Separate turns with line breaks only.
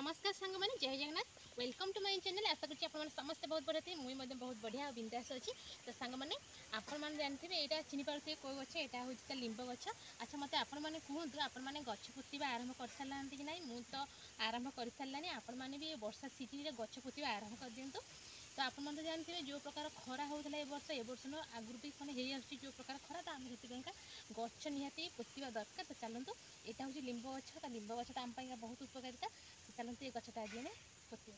नमस्कार सांग मैंने जय Jagannath welcome to my channel. आशा करुँच आप समस्ते बहुत बढ़िया थे मुझे बहुत बढ़िया और बिंदास अच्छी। तो सांग मैंने आपण जानते यहाँ चिनी पारे कौ गच यहाँ हूँ तो लिंब गच। अच्छा मत आपण मैंने कहतु आपण मैंने गच पोता आरंभ कर सारा कि ना। मुझे तो आरंभ कर सारे आपण मैंने भी वर्षा सीजन में गच पोता आरंभ कर दिंतु। तो आप जानते जो प्रकार खरा होता है ए वर्ष न आगुरी भी मैंने जो प्रकार खरा तो आम से गच निहाती पोता दरकार। तो चलतु यहाँ हूँ लिंब गछ। तो लिंब गछ तो आम बहुत उपकारिता। चलते ये गछटा आज पोता।